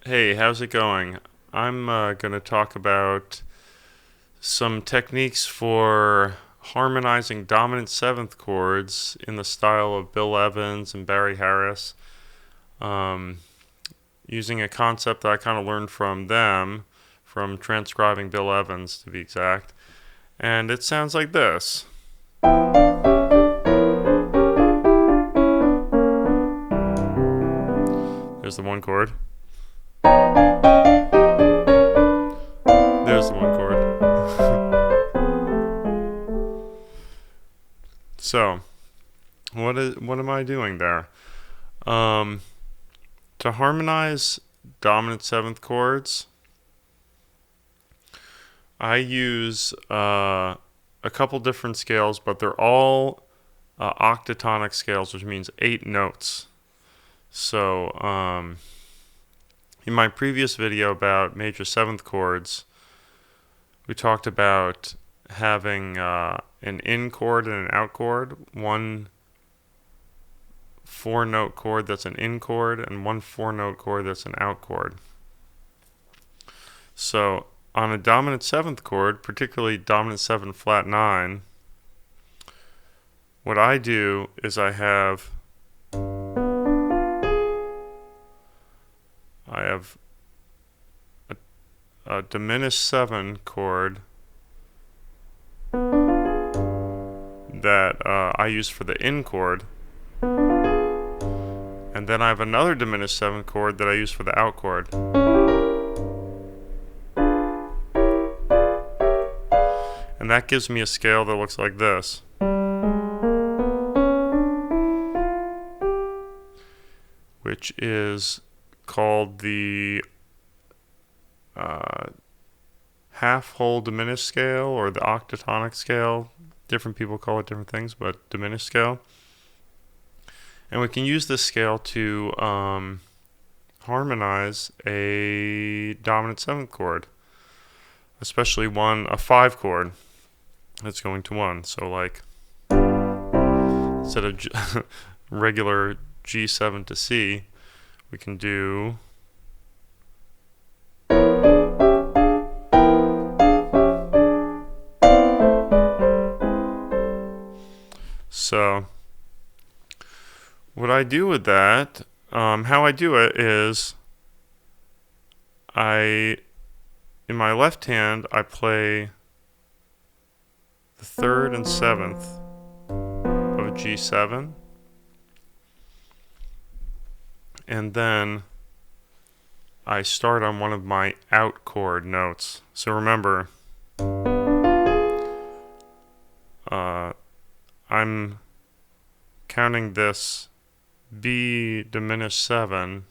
Hey, how's it going? I'm going to talk about some techniques for harmonizing dominant seventh chords in the style of Bill Evans and Barry Harris, um, using a concept that I kind of learned from them, from transcribing Bill Evans to be exact. And it sounds like this. There's the one chord. There's the one chord. So, what am I doing there? To harmonize dominant seventh chords, I use a couple different scales, but they're all octatonic scales, which means 8 notes. So, in my previous video about major seventh chords, we talked about having an in chord and an out chord, one 4-note chord that's an in chord, and one 4-note chord that's an out chord. So on a dominant seventh chord, particularly dominant 7 flat 9, what I do is I have a diminished 7 chord that I use for the in chord, and then I have another diminished 7 chord that I use for the out chord. And that gives me a scale that looks like this. Which is called the half-whole diminished scale, or the octatonic scale. Different people call it different things, but diminished scale. And we can use this scale to harmonize a dominant 7th chord, especially a 5 chord that's going to 1. So like, instead of regular G7 to C, we can do so. What I do with that, how I do it is, in my left hand, I play the 3rd and 7th of a G7, and then I start on one of my out chord notes. So remember, I'm counting this B diminished 7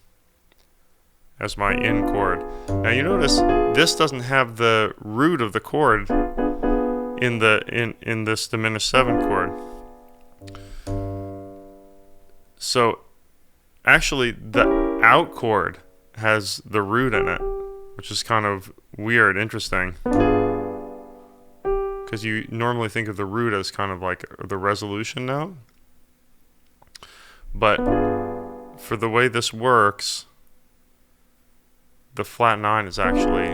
as my in chord. Now you notice this doesn't have the root of the chord in this diminished 7 chord. So actually the out chord has the root in it, which is kind of weird, interesting, because you normally think of the root as kind of like the resolution note. But for the way this works, the flat 9 is actually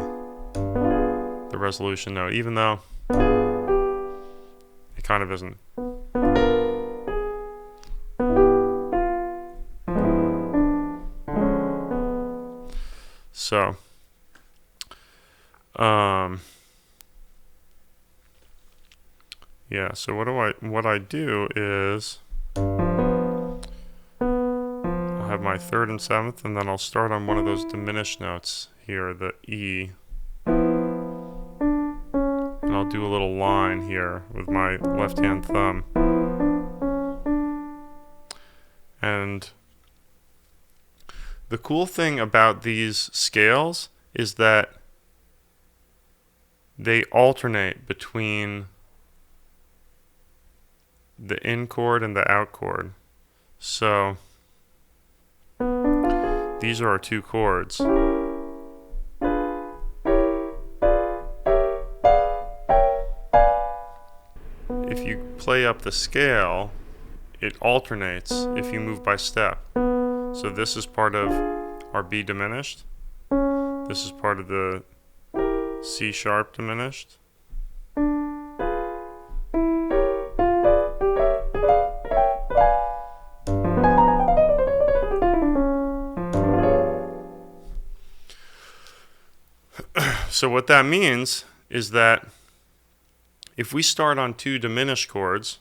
the resolution note, even though it kind of isn't. So, yeah. So what I do is, have my 3rd and 7th, and then I'll start on one of those diminished notes here, the E, and I'll do a little line here with my left hand thumb. And the cool thing about these scales is that they alternate between the in chord and the out chord. So these are our 2 chords. If you play up the scale, it alternates if you move by step. So this is part of our B diminished. This is part of the C sharp diminished. So what that means is that if we start on two diminished chords,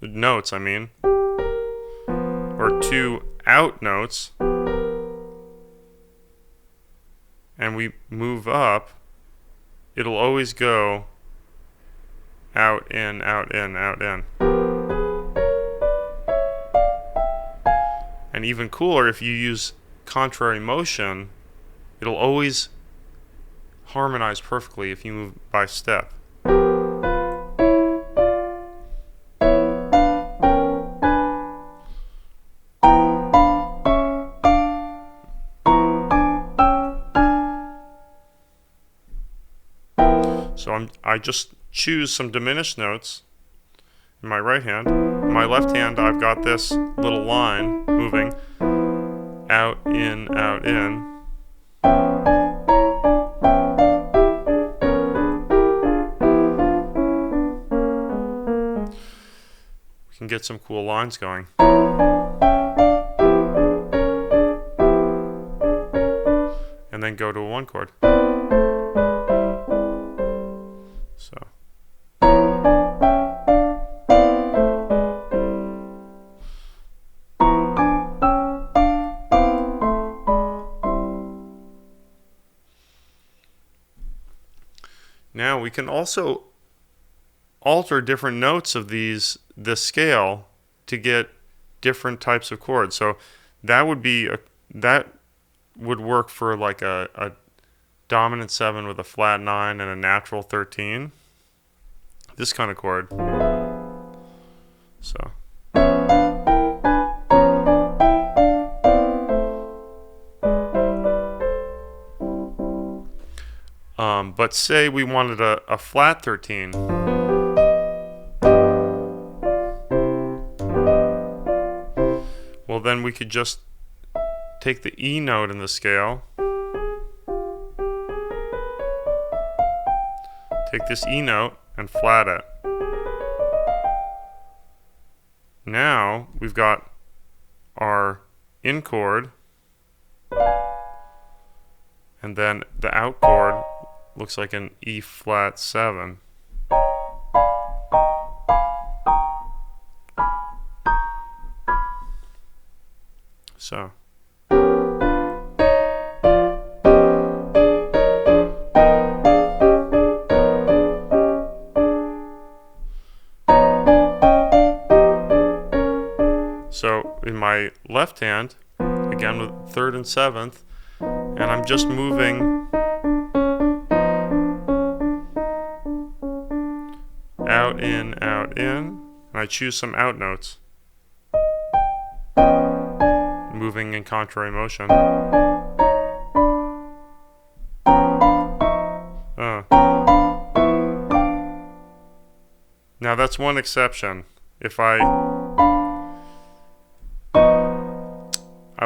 notes I mean, or two out notes, and we move up, it'll always go out, in, out, in, out, in. And even cooler, if you use contrary motion, it'll always harmonize perfectly if you move by step. So I just choose some diminished notes in my right hand. In my left hand, I've got this little line moving out, in, out, in. We can get some cool lines going. And then go to a one chord. So. Now we can also alter different notes of this scale to get different types of chords. So that would be that would work for like a dominant 7 with a flat 9 and a natural 13. This kind of chord. So. But say we wanted a flat 13. Well, then we could just take the E note in the scale, take this E note and flat it. Now we've got our in chord, and then the out chord looks like an E flat 7. So. So in my left hand, again with 3rd and 7th, and I'm just moving out, in, and I choose some out notes, moving in contrary motion. Now that's one exception. If I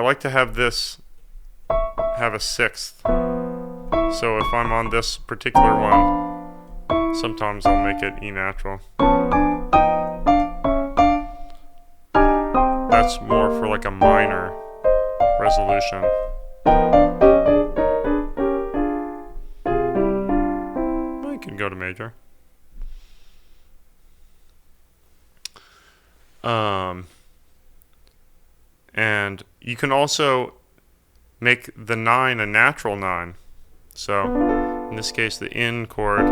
like to have this have a 6th. So if I'm on this particular one, sometimes I'll make it E natural. That's more for like a minor resolution. I can go to major. And you can also make the 9 a natural 9. So in this case, the in chord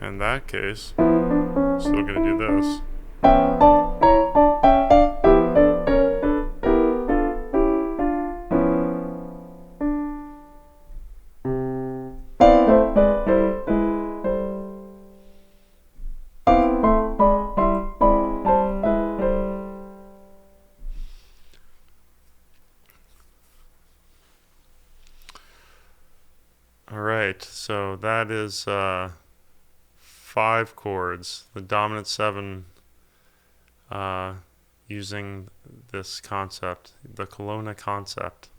in that case, still going to do this. All right, so that is 5 chords, the dominant 7, using this concept, the Colonna concept.